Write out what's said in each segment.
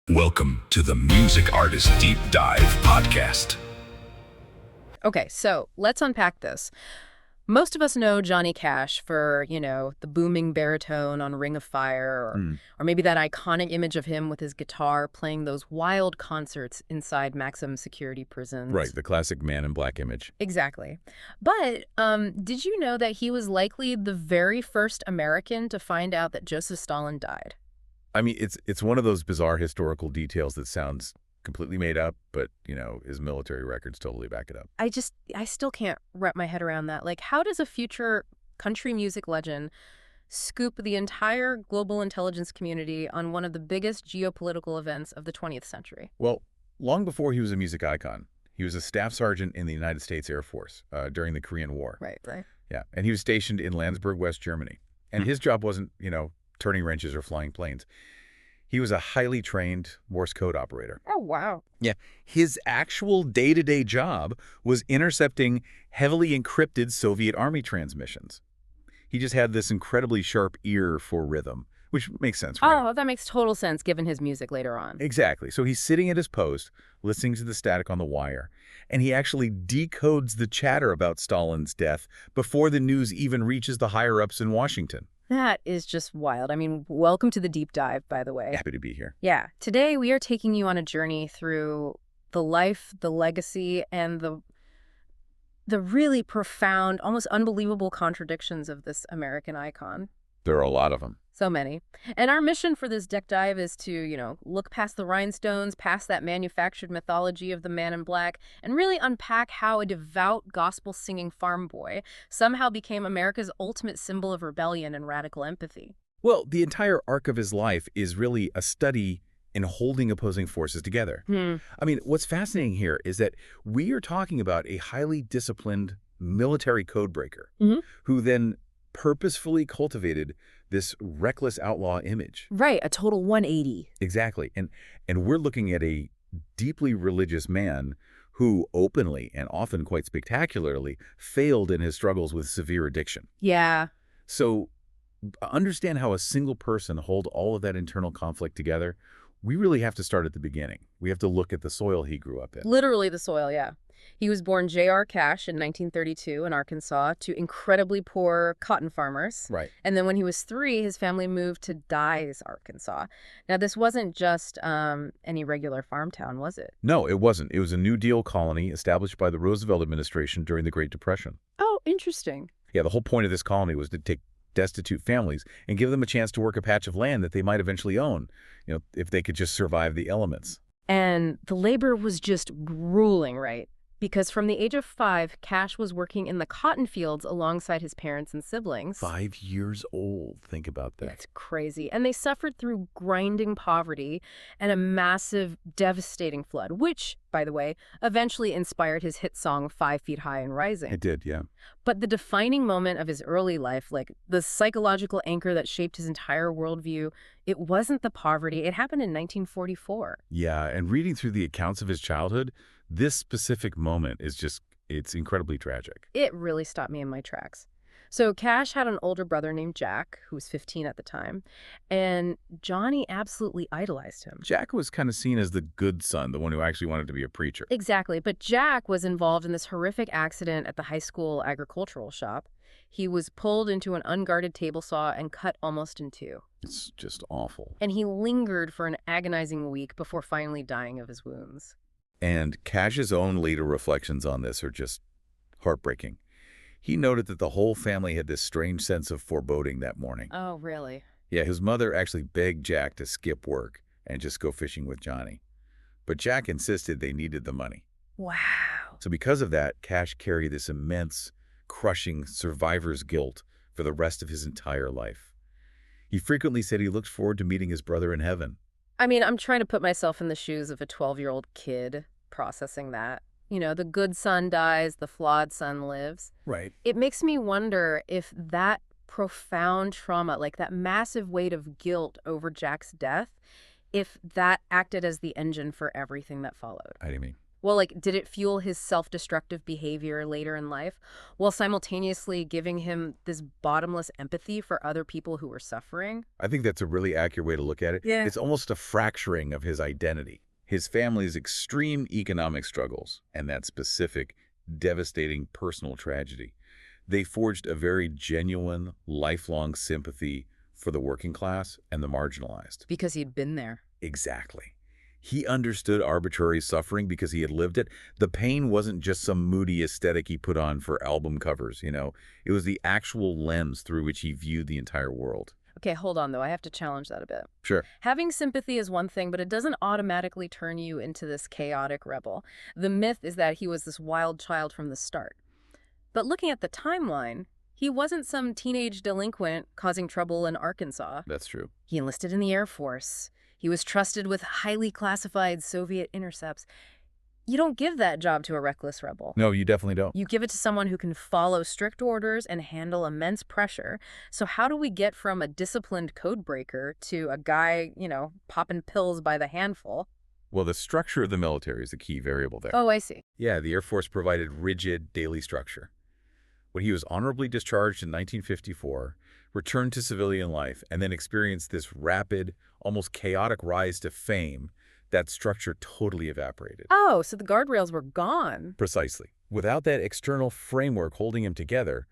Welcome to the Music Artist Deep Dive Podcast. Okay, so let's unpack this. Most of us know Johnny Cash for, the booming baritone on Ring of Fire, or maybe that iconic image of him with his guitar playing those wild concerts inside maximum security prisons. Right, the classic man in black image. Exactly. But did you know that he was likely the very first American to find out that Joseph Stalin died? I mean, it's one of those bizarre historical details that sounds completely made up, but, his military records totally back it up. I still can't wrap my head around that. Like, how does a future country music legend scoop the entire global intelligence community on one of the biggest geopolitical events of the 20th century? Well, long before he was a music icon, he was a staff sergeant in the United States Air Force during the Korean War. Right. Yeah, and he was stationed in Landsberg, West Germany. And his job wasn't, turning wrenches or flying planes. He was a highly trained Morse code operator. Oh, wow. Yeah, his actual day-to-day job was intercepting heavily encrypted Soviet Army transmissions. He just had this incredibly sharp ear for rhythm, which makes sense for him. Oh, that makes total sense given his music later on. Exactly. So he's sitting at his post, listening to the static on the wire, and he actually decodes the chatter about Stalin's death before the news even reaches the higher-ups in Washington. That is just wild. I mean, welcome to the deep dive, by the way. Happy to be here. Yeah. Today, we are taking you on a journey through the life, the legacy, and the really profound, almost unbelievable contradictions of this American icon. There are a lot of them. So many. And our mission for this deck dive is to, look past the rhinestones, past that manufactured mythology of the man in black, and really unpack how a devout gospel-singing farm boy somehow became America's ultimate symbol of rebellion and radical empathy. Well, the entire arc of his life is really a study in holding opposing forces together. I mean, what's fascinating here is that we are talking about a highly disciplined military codebreaker who then purposefully cultivated this reckless outlaw image. Right, a total 180. Exactly. And we're looking at a deeply religious man who openly and often quite spectacularly failed in his struggles with severe addiction. Yeah. So understand how a single person hold all of that internal conflict together. We really have to start at the beginning. We have to look at the soil he grew up in. Literally the soil, yeah. He was born J.R. Cash in 1932 in Arkansas to incredibly poor cotton farmers. Right. And then when he was 3, his family moved to Dyes, Arkansas. Now, this wasn't just any regular farm town, was it? No, it wasn't. It was a New Deal colony established by the Roosevelt administration during the Great Depression. Oh, interesting. Yeah, the whole point of this colony was to take destitute families and give them a chance to work a patch of land that they might eventually own, if they could just survive the elements. And the labor was just grueling, right? Because from the age of 5, Cash was working in the cotton fields alongside his parents and siblings. 5 years old. Think about that. It's crazy. And they suffered through grinding poverty and a massive, devastating flood, which, by the way, eventually inspired his hit song 5 Feet High and Rising. It did, yeah. But the defining moment of his early life, like the psychological anchor that shaped his entire worldview, it wasn't the poverty. It happened in 1944. Yeah, and reading through the accounts of his childhood, this specific moment it's incredibly tragic. It really stopped me in my tracks. So Cash had an older brother named Jack, who was 15 at the time, and Johnny absolutely idolized him. Jack was kind of seen as the good son, the one who actually wanted to be a preacher. Exactly, but Jack was involved in this horrific accident at the high school agricultural shop. He was pulled into an unguarded table saw and cut almost in 2. It's just awful. And he lingered for an agonizing week before finally dying of his wounds. And Cash's own later reflections on this are just heartbreaking. He noted that the whole family had this strange sense of foreboding that morning. Oh, really? Yeah, his mother actually begged Jack to skip work and just go fishing with Johnny. But Jack insisted they needed the money. Wow. So because of that, Cash carried this immense, crushing survivor's guilt for the rest of his entire life. He frequently said he looked forward to meeting his brother in heaven. I mean, I'm trying to put myself in the shoes of a 12-year-old kid processing that. The good son dies, the flawed son lives. Right. It makes me wonder if that profound trauma, like that massive weight of guilt over Jack's death, if that acted as the engine for everything that followed. How do you mean? Well, like, did it fuel his self-destructive behavior later in life, while simultaneously giving him this bottomless empathy for other people who were suffering? I think that's a really accurate way to look at it. Yeah. It's almost a fracturing of his identity. His family's extreme economic struggles and that specific, devastating personal tragedy. They forged a very genuine, lifelong sympathy for the working class and the marginalized. Because he'd been there. Exactly. He understood arbitrary suffering because he had lived it. The pain wasn't just some moody aesthetic he put on for album covers, you know. It was the actual lens through which he viewed the entire world. Okay, hold on, though. I have to challenge that a bit. Sure. Having sympathy is one thing, but it doesn't automatically turn you into this chaotic rebel. The myth is that he was this wild child from the start. But looking at the timeline, he wasn't some teenage delinquent causing trouble in Arkansas. That's true. He enlisted in the Air Force. He was trusted with highly classified Soviet intercepts. You don't give that job to a reckless rebel. No, you definitely don't. You give it to someone who can follow strict orders and handle immense pressure. So how do we get from a disciplined codebreaker to a guy, popping pills by the handful? Well, the structure of the military is the key variable there. Oh, I see. Yeah, the Air Force provided rigid daily structure. When he was honorably discharged in 1954, returned to civilian life, and then experienced this rapid, almost chaotic rise to fame, that structure totally evaporated. Oh, so the guardrails were gone. Precisely. Without that external framework holding him together,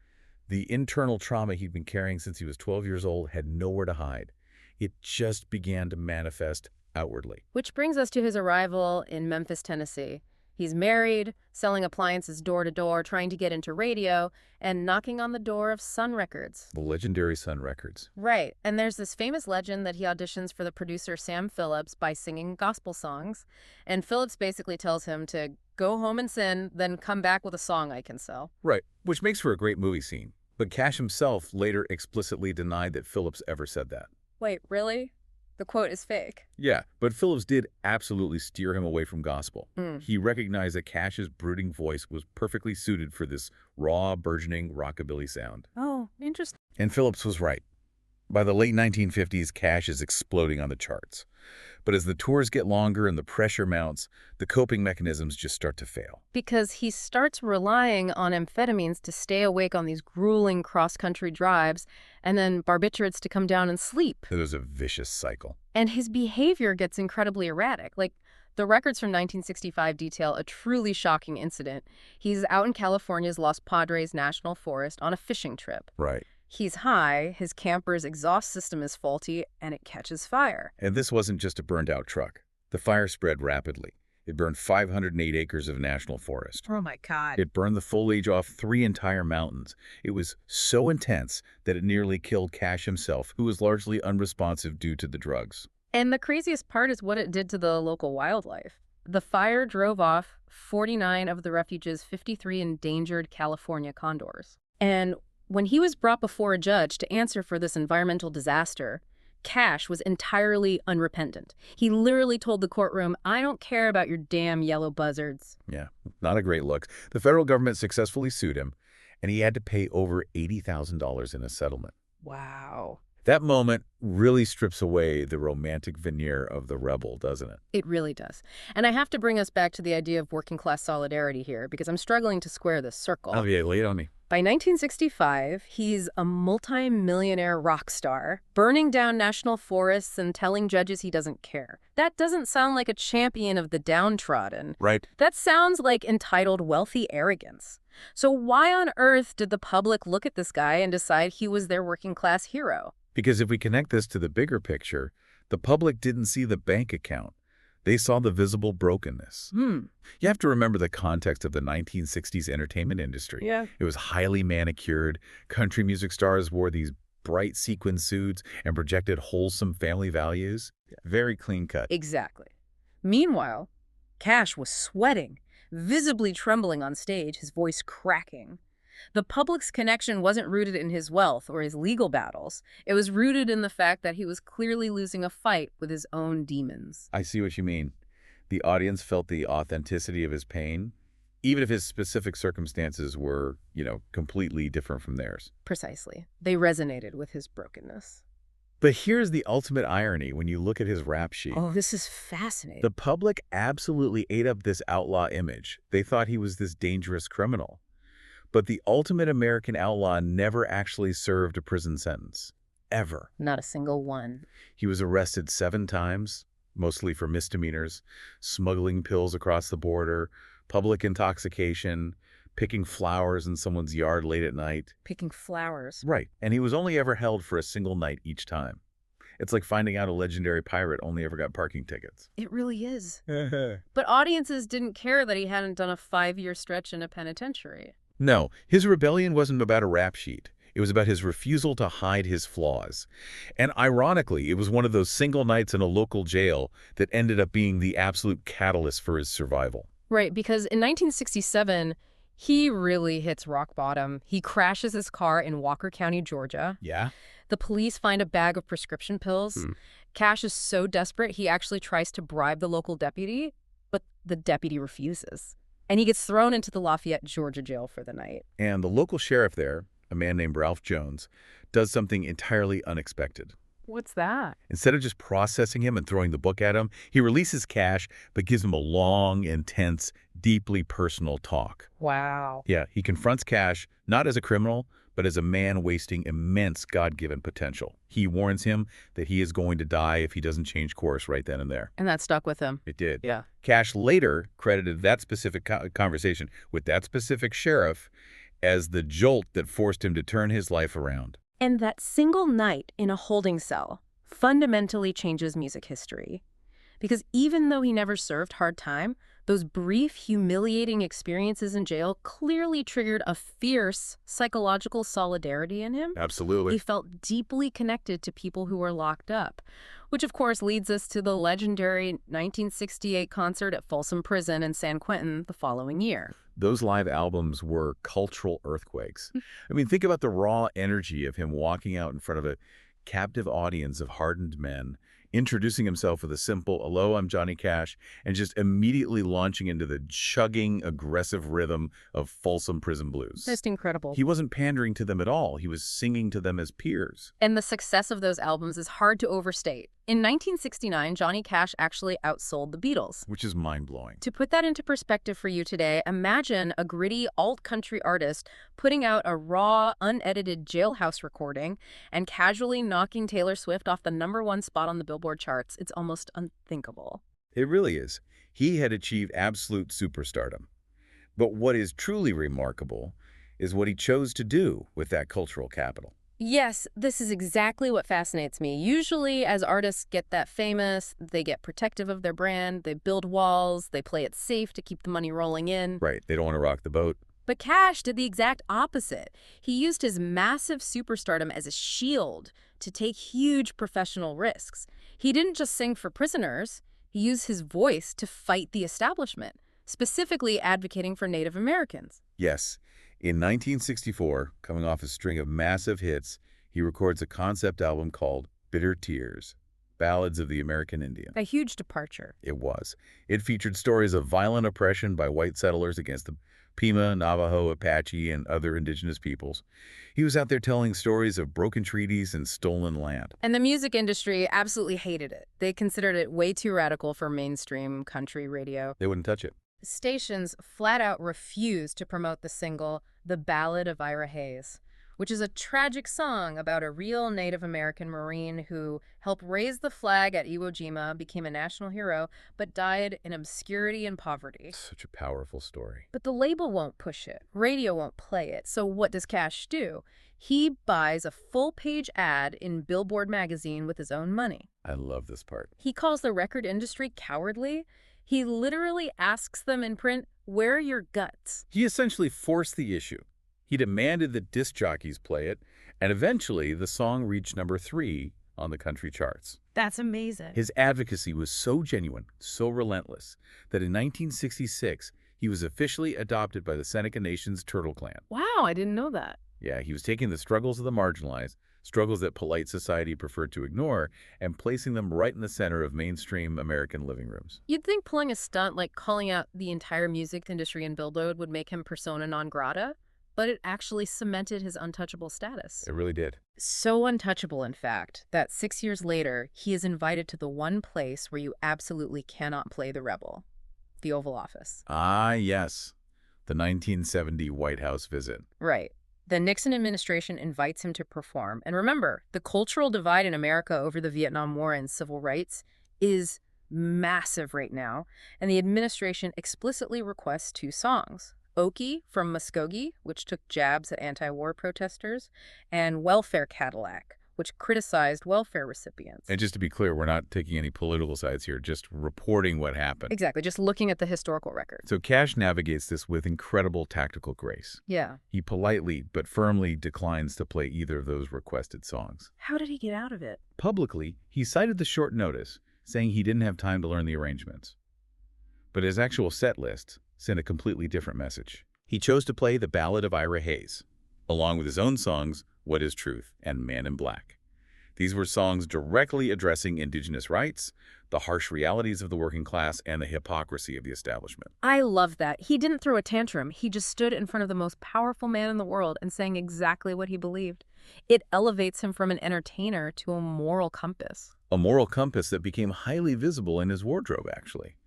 the internal trauma he'd been carrying since he was 12 years old had nowhere to hide. It just began to manifest outwardly. Which brings us to his arrival in Memphis, Tennessee. He's married, selling appliances door to door, trying to get into radio, and knocking on the door of Sun Records. The legendary Sun Records. Right. And there's this famous legend that he auditions for the producer Sam Phillips by singing gospel songs. And Phillips basically tells him to go home and sin, then come back with a song I can sell. Right, which makes for a great movie scene. But Cash himself later explicitly denied that Phillips ever said that. Wait, really? The quote is fake. Yeah, but Phillips did absolutely steer him away from gospel. He recognized that Cash's brooding voice was perfectly suited for this raw, burgeoning rockabilly sound. Oh, interesting. And Phillips was right. By the late 1950s, Cash is exploding on the charts. But as the tours get longer and the pressure mounts, the coping mechanisms just start to fail. Because he starts relying on amphetamines to stay awake on these grueling cross-country drives, and then barbiturates to come down and sleep. It was a vicious cycle. And his behavior gets incredibly erratic. Like, the records from 1965 detail a truly shocking incident. He's out in California's Los Padres National Forest on a fishing trip. Right. He's high, his camper's exhaust system is faulty, and it catches fire. And this wasn't just a burned-out truck. The fire spread rapidly. It burned 508 acres of national forest. Oh, my God. It burned the foliage off 3 entire mountains. It was so intense that it nearly killed Cash himself, who was largely unresponsive due to the drugs. And the craziest part is what it did to the local wildlife. The fire drove off 49 of the refuge's 53 endangered California condors. And when he was brought before a judge to answer for this environmental disaster, Cash was entirely unrepentant. He literally told the courtroom, "I don't care about your damn yellow buzzards." Yeah, not a great look. The federal government successfully sued him, and he had to pay over $80,000 in a settlement. Wow. That moment really strips away the romantic veneer of the rebel, doesn't it? It really does. And I have to bring us back to the idea of working class solidarity here, because I'm struggling to square this circle. Oh, yeah, lay it on me. By 1965, he's a multi-millionaire rock star, burning down national forests and telling judges he doesn't care. That doesn't sound like a champion of the downtrodden. Right. That sounds like entitled wealthy arrogance. So why on earth did the public look at this guy and decide he was their working class hero? Because if we connect this to the bigger picture, the public didn't see the bank account. They saw the visible brokenness. You have to remember the context of the 1960s entertainment industry. Yeah. It was highly manicured. Country music stars wore these bright sequin suits and projected wholesome family values. Very clean cut. Exactly. Meanwhile, Cash was sweating, visibly trembling on stage, his voice cracking. The public's connection wasn't rooted in his wealth or his legal battles. It was rooted in the fact that he was clearly losing a fight with his own demons. I see what you mean. The audience felt the authenticity of his pain, even if his specific circumstances were, completely different from theirs. Precisely. They resonated with his brokenness. But here's the ultimate irony when you look at his rap sheet. Oh, this is fascinating. The public absolutely ate up this outlaw image. They thought he was this dangerous criminal. But the ultimate American outlaw never actually served a prison sentence. Ever. Not a single one. He was arrested 7 times, mostly for misdemeanors, smuggling pills across the border, public intoxication, picking flowers in someone's yard late at night. Picking flowers. Right. And he was only ever held for a single night each time. It's like finding out a legendary pirate only ever got parking tickets. It really is. But audiences didn't care that he hadn't done a 5-year stretch in a penitentiary. No, his rebellion wasn't about a rap sheet. It was about his refusal to hide his flaws. And ironically, it was one of those single nights in a local jail that ended up being the absolute catalyst for his survival. Right, because in 1967, he really hits rock bottom. He crashes his car in Walker County, Georgia. Yeah? The police find a bag of prescription pills. Cash is so desperate, he actually tries to bribe the local deputy, but the deputy refuses. And he gets thrown into the Lafayette, Georgia jail for the night. And the local sheriff there, a man named Ralph Jones, does something entirely unexpected. What's that? Instead of just processing him and throwing the book at him, he releases Cash, but gives him a long, intense, deeply personal talk. Wow. Yeah, he confronts Cash, not as a criminal, but as a man wasting immense God-given potential. He warns him that he is going to die if he doesn't change course right then and there. And that stuck with him. It did. Yeah. Cash later credited that specific conversation with that specific sheriff as the jolt that forced him to turn his life around. And that single night in a holding cell fundamentally changes music history. Because even though he never served hard time, those brief, humiliating experiences in jail clearly triggered a fierce psychological solidarity in him. Absolutely. He felt deeply connected to people who were locked up, which of course leads us to the legendary 1968 concert at Folsom Prison in San Quentin the following year. Those live albums were cultural earthquakes. I mean, think about the raw energy of him walking out in front of a captive audience of hardened men, introducing himself with a simple, "Hello, I'm Johnny Cash," and just immediately launching into the chugging, aggressive rhythm of Folsom Prison Blues. Just incredible. He wasn't pandering to them at all. He was singing to them as peers. And the success of those albums is hard to overstate. In 1969, Johnny Cash actually outsold the Beatles. Which is mind-blowing. To put that into perspective for you today, imagine a gritty alt-country artist putting out a raw, unedited jailhouse recording and casually knocking Taylor Swift off the #1 spot on the Billboard charts. It's almost unthinkable. It really is. He had achieved absolute superstardom. But what is truly remarkable is what he chose to do with that cultural capital. Yes, this is exactly what fascinates me. Usually, as artists get that famous, they get protective of their brand, they build walls, they play it safe to keep the money rolling in. Right, they don't want to rock the boat. But Cash did the exact opposite. He used his massive superstardom as a shield to take huge professional risks. He didn't just sing for prisoners, he used his voice to fight the establishment, specifically advocating for Native Americans. Yes. In 1964, coming off a string of massive hits, he records a concept album called Bitter Tears, Ballads of the American Indian. A huge departure. It was. It featured stories of violent oppression by white settlers against the Pima, Navajo, Apache, and other indigenous peoples. He was out there telling stories of broken treaties and stolen land. And the music industry absolutely hated it. They considered it way too radical for mainstream country radio. They wouldn't touch it. Stations flat out refused to promote the single The Ballad of Ira Hayes, which is a tragic song about a real Native American Marine who helped raise the flag at Iwo Jima, became a national hero, but died in obscurity and poverty. Such a powerful story. But the label won't push it. Radio won't play it. So what does Cash do? He buys a full-page ad in Billboard magazine with his own money. I love this part. He calls the record industry cowardly. He literally asks them in print, "Where are your guts?" He essentially forced the issue. He demanded that disc jockeys play it, and eventually the song reached #3 on the country charts. That's amazing. His advocacy was so genuine, so relentless, that in 1966, he was officially adopted by the Seneca Nation's Turtle Clan. Wow, I didn't know that. Yeah, he was taking the struggles of the marginalized, struggles that polite society preferred to ignore, and placing them right in the center of mainstream American living rooms. You'd think pulling a stunt like calling out the entire music industry in Billboard would make him persona non grata, but it actually cemented his untouchable status. It really did. So untouchable, in fact, that 6 years later, he is invited to the one place where you absolutely cannot play the rebel, the Oval Office. Ah, yes. The 1970 White House visit. Right. The Nixon administration invites him to perform. And remember, the cultural divide in America over the Vietnam War and civil rights is massive right now. And the administration explicitly requests 2 songs. Okie from Muskogee, which took jabs at anti-war protesters, and Welfare Cadillac, which criticized welfare recipients. And just to be clear, we're not taking any political sides here, just reporting what happened. Exactly, just looking at the historical record. So Cash navigates this with incredible tactical grace. Yeah. He politely but firmly declines to play either of those requested songs. How did he get out of it? Publicly, he cited the short notice, saying he didn't have time to learn the arrangements. But his actual set list sent a completely different message. He chose to play the Ballad of Ira Hayes, along with his own songs, What is Truth and Man in Black. These were songs directly addressing indigenous rights, the harsh realities of the working class, and the hypocrisy of the establishment. I love that. He didn't throw a tantrum. He just stood in front of the most powerful man in the world and sang exactly what he believed. It elevates him from an entertainer to a moral compass. A moral compass that became highly visible in his wardrobe, actually.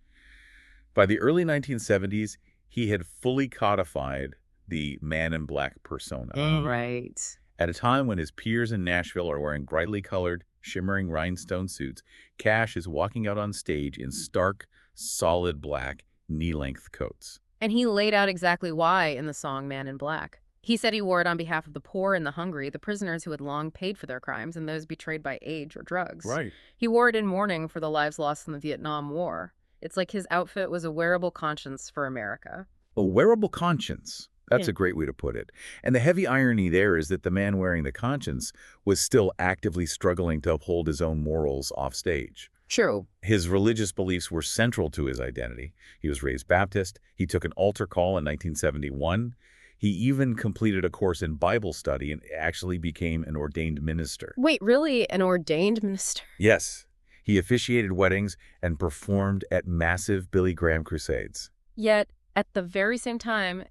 By the early 1970s, he had fully codified the man in black persona. Right. At a time when his peers in Nashville are wearing brightly colored, shimmering rhinestone suits, Cash is walking out on stage in stark, solid black, knee-length coats. And he laid out exactly why in the song Man in Black. He said he wore it on behalf of the poor and the hungry, the prisoners who had long paid for their crimes, and those betrayed by age or drugs. Right. He wore it in mourning for the lives lost in the Vietnam War. It's like his outfit was a wearable conscience for America. A wearable conscience. That's Yeah. a great way to put it. And the heavy irony there is that the man wearing the conscience was still actively struggling to uphold his own morals off stage. True. His religious beliefs were central to his identity. He was raised Baptist. He took an altar call in 1971. He even completed a course in Bible study and actually became an ordained minister. Wait, really? An ordained minister? Yes, he officiated weddings and performed at massive Billy Graham crusades. Yet, at the very same time,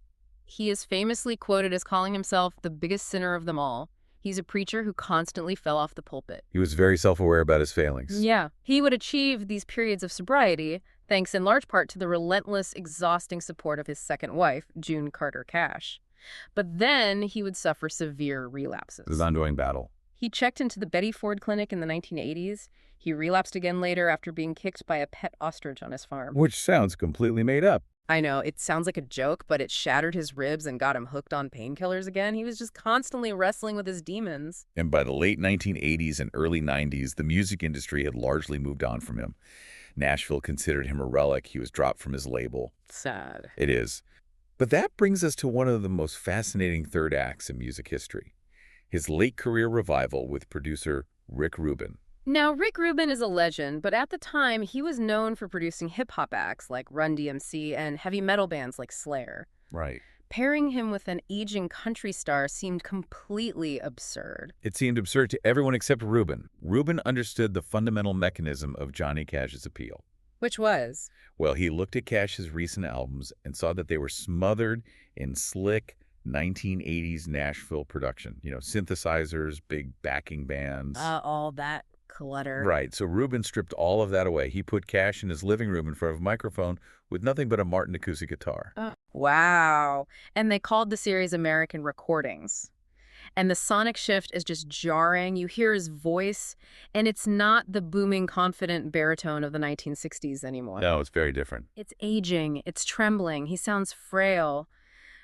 he is famously quoted as calling himself the biggest sinner of them all. He's a preacher who constantly fell off the pulpit. He was very self-aware about his failings. Yeah. He would achieve these periods of sobriety thanks in large part to the relentless, exhausting support of his second wife, June Carter Cash. But then he would suffer severe relapses. It was an ongoing battle. He checked into the Betty Ford Clinic in the 1980s. He relapsed again later after being kicked by a pet ostrich on his farm. Which sounds completely made up. I know, it sounds like a joke, but it shattered his ribs and got him hooked on painkillers again. He was just constantly wrestling with his demons. And by the late 1980s and early 90s, the music industry had largely moved on from him. Nashville considered him a relic. He was dropped from his label. Sad. It is. But that brings us to one of the most fascinating third acts in music history. His late career revival with producer Rick Rubin. Now, Rick Rubin is a legend, but at the time, he was known for producing hip-hop acts like Run DMC and heavy metal bands like Slayer. Right. Pairing him with an aging country star seemed completely absurd. It seemed absurd to everyone except Rubin. Rubin understood the fundamental mechanism of Johnny Cash's appeal. Which was? Well, he looked at Cash's recent albums and saw that they were smothered in slick 1980s Nashville production. You know, synthesizers, big backing bands. All that clutter. Right. So Rubin stripped all of that away. He put Cash in his living room in front of a microphone with nothing but a Martin acoustic guitar. Wow. And they called the series American Recordings. And the sonic shift is just jarring. You hear his voice, and it's not the booming, confident baritone of the 1960s anymore. No, it's very different. It's aging. It's trembling. He sounds frail.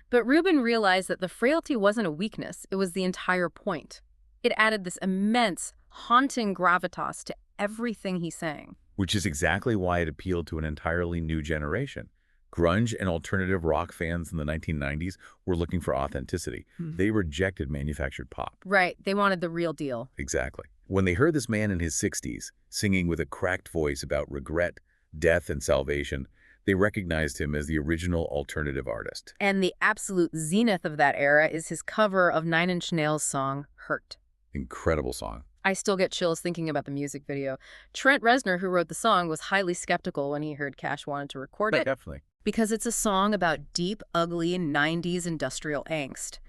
But Rubin realized that the frailty wasn't a weakness. It was the entire point. It added this immense, haunting gravitas to everything he sang. Which is exactly why it appealed to an entirely new generation. Grunge and alternative rock fans in the 1990s were looking for authenticity. They rejected manufactured pop. Right. They wanted the real deal. Exactly. When they heard this man in his 60s singing with a cracked voice about regret, death, and salvation, they recognized him as the original alternative artist. And the absolute zenith of that era is his cover of Nine Inch Nails' song, Hurt. Incredible song. I still get chills thinking about the music video. Trent Reznor, who wrote the song, was highly skeptical when he heard Cash wanted to record it. Definitely. Because it's a song about deep, ugly 90s industrial angst.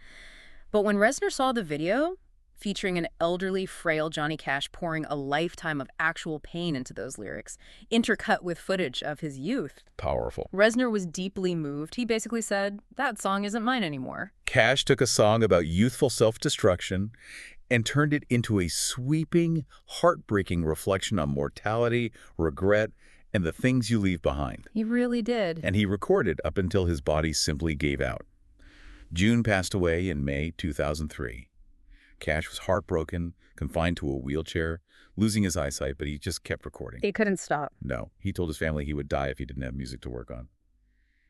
But when Reznor saw the video, featuring an elderly, frail Johnny Cash pouring a lifetime of actual pain into those lyrics, intercut with footage of his youth, Powerful. Reznor was deeply moved. He basically said, that song isn't mine anymore. Cash took a song about youthful self-destruction and turned it into a sweeping, heartbreaking reflection on mortality, regret, and the things you leave behind. He really did. And he recorded up until his body simply gave out. June passed away in May 2003. Cash was heartbroken, confined to a wheelchair, losing his eyesight, but he just kept recording. He couldn't stop. No, he told his family he would die if he didn't have music to work on.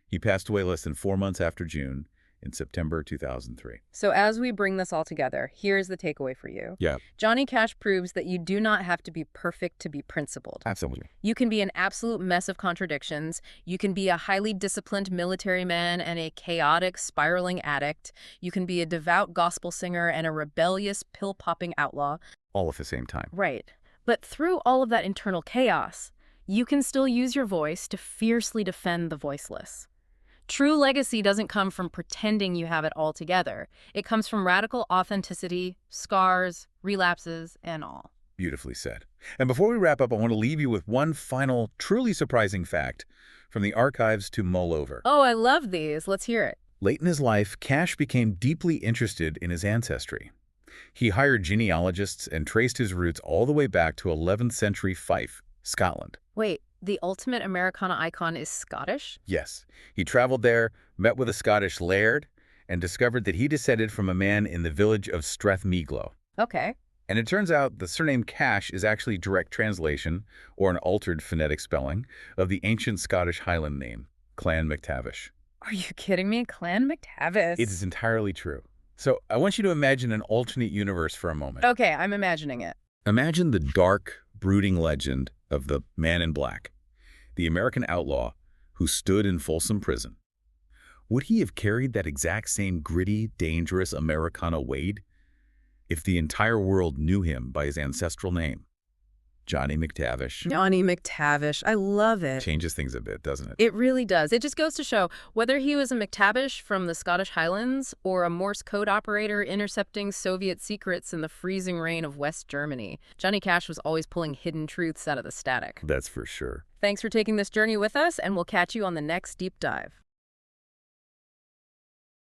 He passed away less than 4 months after June, in September 2003. So as we bring this all together, here's the takeaway for you. Yeah. Johnny Cash proves that you do not have to be perfect to be principled. Absolutely. You can be an absolute mess of contradictions. You can be a highly disciplined military man and a chaotic, spiraling addict. You can be a devout gospel singer and a rebellious, pill-popping outlaw. All at the same time. Right. But through all of that internal chaos, you can still use your voice to fiercely defend the voiceless. True legacy doesn't come from pretending you have it all together. It comes from radical authenticity, scars, relapses, and all. Beautifully said. And before we wrap up, I want to leave you with one final, truly surprising fact from the archives to mull over. Oh, I love these. Let's hear it. Late in his life, Cash became deeply interested in his ancestry. He hired genealogists and traced his roots all the way back to 11th century Fife, Scotland. Wait, the ultimate Americana icon is Scottish? Yes. He traveled there, met with a Scottish laird, and discovered that he descended from a man in the village of Strathmiglo. Okay. And it turns out the surname Cash is actually direct translation, or an altered phonetic spelling, of the ancient Scottish Highland name, Clan MacTavish. Are you kidding me? Clan MacTavish. It is entirely true. So I want you to imagine an alternate universe for a moment. Okay, I'm imagining it. Imagine the dark, brooding legend of the Man in Black, the American outlaw who stood in Folsom Prison. Would he have carried that exact same gritty, dangerous Americana weight if the entire world knew him by his ancestral name? Johnny MacTavish. Johnny MacTavish. I love it. Changes things a bit, doesn't it? It really does. It just goes to show whether he was a MacTavish from the Scottish Highlands or a Morse code operator intercepting Soviet secrets in the freezing rain of West Germany, Johnny Cash was always pulling hidden truths out of the static. That's for sure. Thanks for taking this journey with us, and we'll catch you on the next Deep Dive.